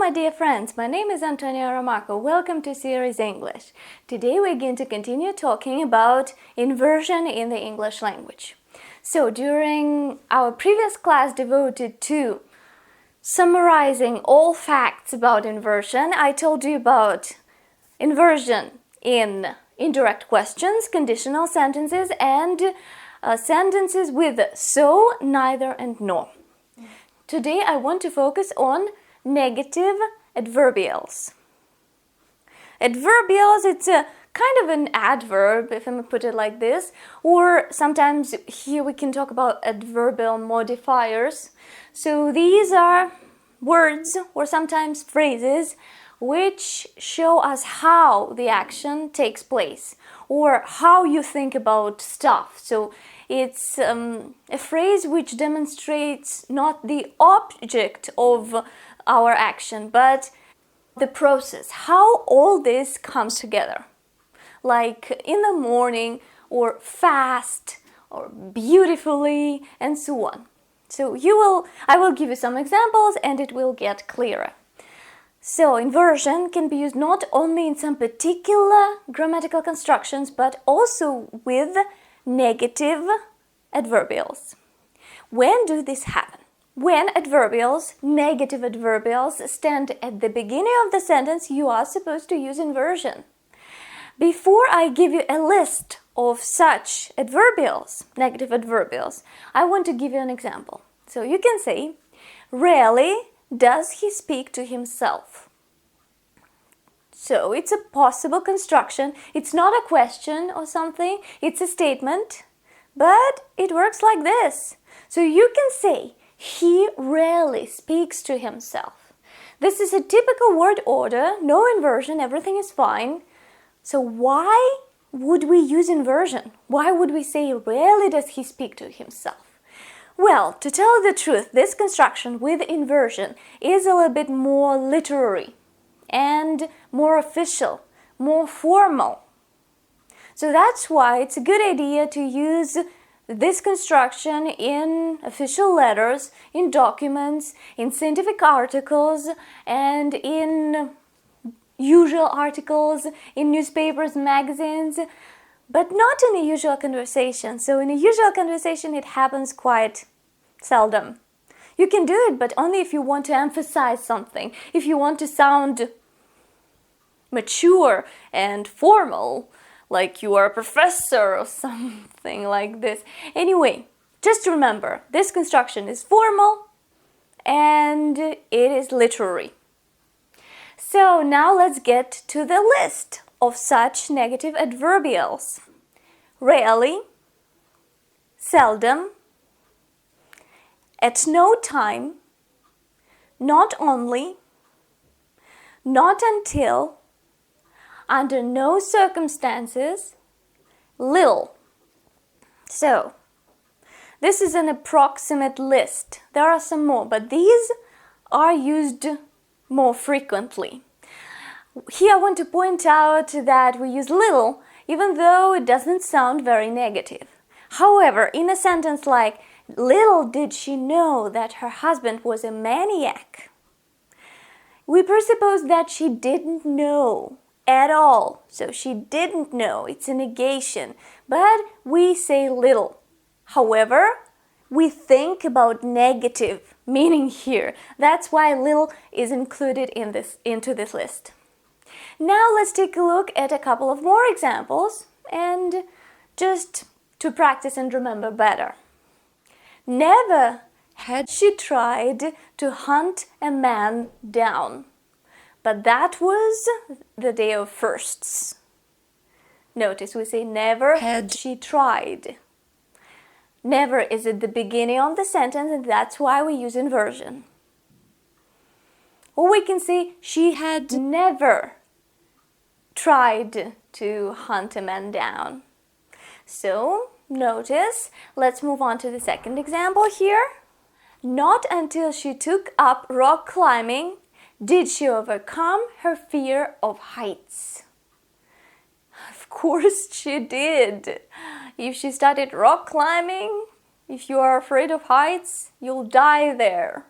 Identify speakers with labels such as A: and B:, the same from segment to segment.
A: my dear friends, my name is Antonia Ramako. Welcome to Series English. Today we're going to continue talking about inversion in the English language. So during our previous class devoted to summarizing all facts about inversion, I told you about inversion in indirect questions, conditional sentences, and sentences with so, neither, and nor. Today I want to focus on negative adverbials. Adverbials, it's a kind of an adverb, if I may put it like this, or sometimes here we can talk about adverbial modifiers. So these are words or sometimes phrases which show us how the action takes place or how you think about stuff. So it's a phrase which demonstrates not the object of our action, but the process, how all this comes together. Like in the morning, or fast, or beautifully, and so on. So I will give you some examples and it will get clearer. So inversion can be used not only in some particular grammatical constructions, but also with negative adverbials. When do this happen? When adverbials, negative adverbials, stand at the beginning of the sentence, you are supposed to use inversion. Before I give you a list of such adverbials, negative adverbials, I want to give you an example. So you can say, rarely does he speak to himself. So it's a possible construction. It's not a question or something. It's a statement, but it works like this. So you can say, he rarely speaks to himself. This is a typical word order, no inversion, everything is fine. So why would we use inversion? Why would we say, rarely does he speak to himself? Well, to tell the truth, this construction with inversion is a little bit more literary and more official, more formal. So that's why it's a good idea to use this construction in official letters, in documents, in scientific articles, and in usual articles, in newspapers, magazines, but not in a usual conversation. So in a usual conversation, it happens quite seldom. You can do it, but only if you want to emphasize something, if you want to sound mature and formal, like you are a professor or something like this. Anyway, just remember, this construction is formal and it is literary. So now let's get to the list of such negative adverbials. Rarely, seldom, at no time, not only, not until, under no circumstances, little. So, this is an approximate list. There are some more, but these are used more frequently. Here I want to point out that we use little, even though it doesn't sound very negative. However, in a sentence like, little did she know that her husband was a maniac, we presuppose that she didn't know at all. So she didn't know, it's a negation, but we say little. However, we think about negative meaning here. That's why little is included into this list. Now let's take a look at a couple of more examples and just to practice and remember better. Never had she tried to hunt a man down. But that was the day of firsts. Notice we say never had she tried. Never is at the beginning of the sentence, and that's why we use inversion. Or we can say she had never tried to hunt a man down. So notice, let's move on to the second example here. Not until she took up rock climbing did she overcome her fear of heights. Of course she did. If she started rock climbing, if you are afraid of heights, you'll die there.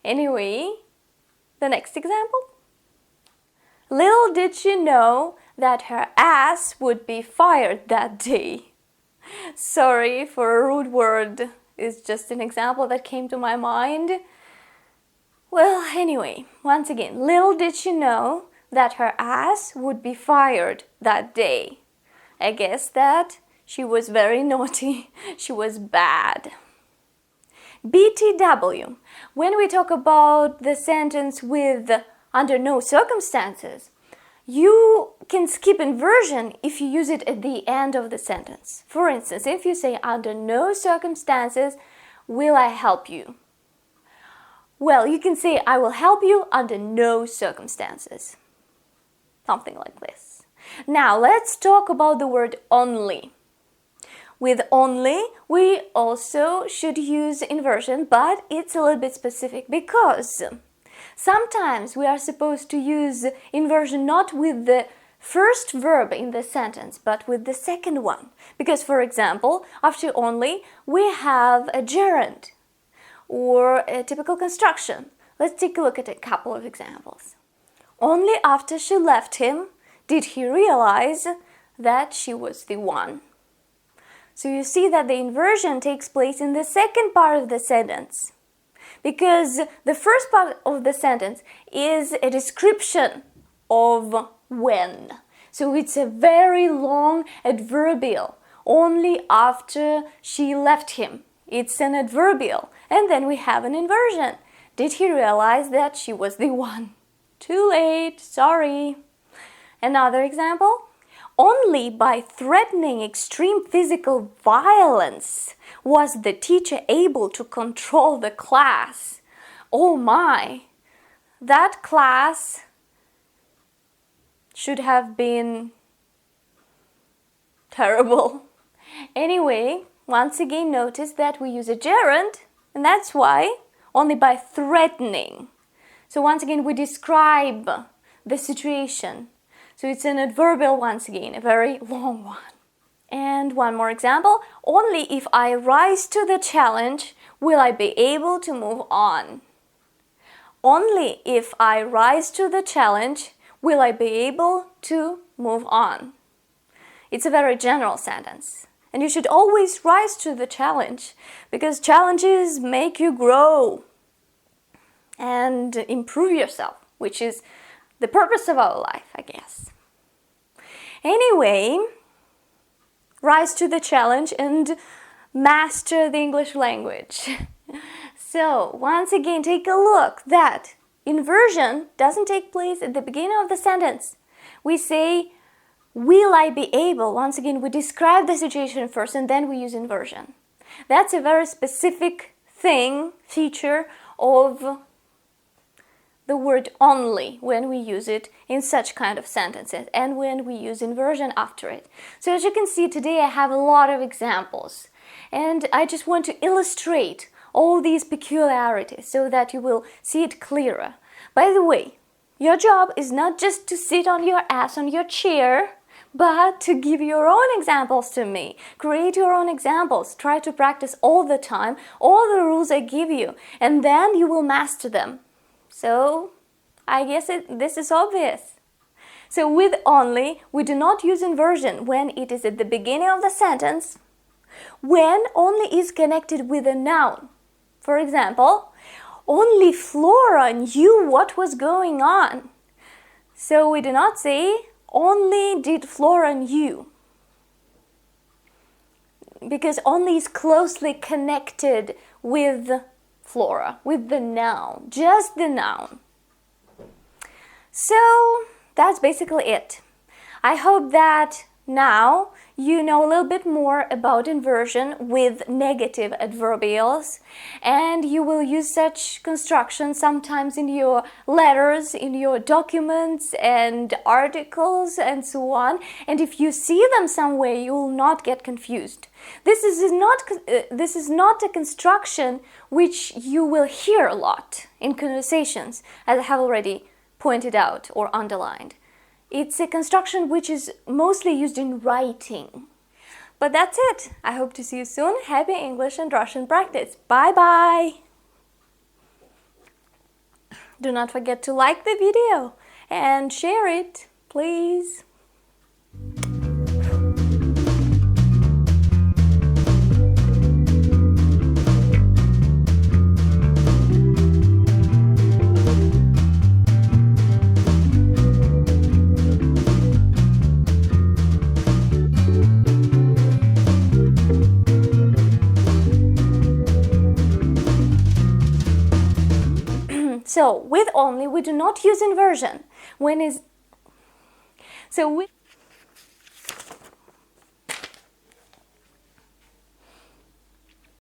A: Anyway, The next example. Little did she know that her ass would be fired that day. Sorry for a rude word. It's just an example that came to my mind. Well, anyway, once again, little did she know that her ass would be fired that day. I guess that she was very naughty. She was bad. BTW. When we talk about the sentence with under no circumstances, you can skip inversion if you use it at the end of the sentence. For instance, if you say, under no circumstances will I help you. Well, you can say, I will help you under no circumstances. Something like this. Now, let's talk about the word only. With only, we also should use inversion, but it's a little bit specific because sometimes we are supposed to use inversion not with the first verb in the sentence, but with the second one. Because, for example, after only, we have a gerund or a typical construction. Let's take a look at a couple of examples. Only after she left him did he realize that she was the one. So you see that the inversion takes place in the second part of the sentence, because the first part of the sentence is a description of when. So it's a very long adverbial, only after she left him. It's an adverbial. And then we have an inversion. Did he realize that she was the one? Too late, sorry. Another example. Only by threatening extreme physical violence was the teacher able to control the class. Oh my, that class should have been terrible. Anyway, once again notice that we use a gerund, and that's why only by threatening. So once again we describe the situation. So it's an adverbial once again, a very long one. And one more example. Only if I rise to the challenge will I be able to move on. Only if I rise to the challenge will I be able to move on. It's a very general sentence. And you should always rise to the challenge, because challenges make you grow and improve yourself, which is the purpose of our life, I guess. Anyway, rise to the challenge and master the English language. So, once again, take a look that inversion doesn't take place at the beginning of the sentence. We say, will I be able? Once again, we describe the situation first and then we use inversion. That's a very specific feature of the word only when we use it in such kind of sentences and when we use inversion after it. So as you can see, today I have a lot of examples and I just want to illustrate all these peculiarities so that you will see it clearer. By the way, your job is not just to sit on your ass on your chair, but to give your own examples to me. Create your own examples. Try to practice all the time, all the rules I give you, and then you will master them. So, I guess this is obvious. So with only, we do not use inversion when it is at the beginning of the sentence, when only is connected with a noun. For example, only Flora knew what was going on. So we do not say, only did Flora knew. Because only is closely connected with Flora, with the noun, just the noun. So that's basically it. I hope that now you know a little bit more about inversion with negative adverbials, and you will use such constructions sometimes in your letters, in your documents and articles and so on. And if you see them somewhere, you will not get confused. This is not a construction which you will hear a lot in conversations, as I have already pointed out or underlined. It's a construction which is mostly used in writing. But that's it. I hope to see you soon. Happy English and Russian practice. Bye-bye! Do not forget to like the video and share it, please. So with only we do not use inversion. So with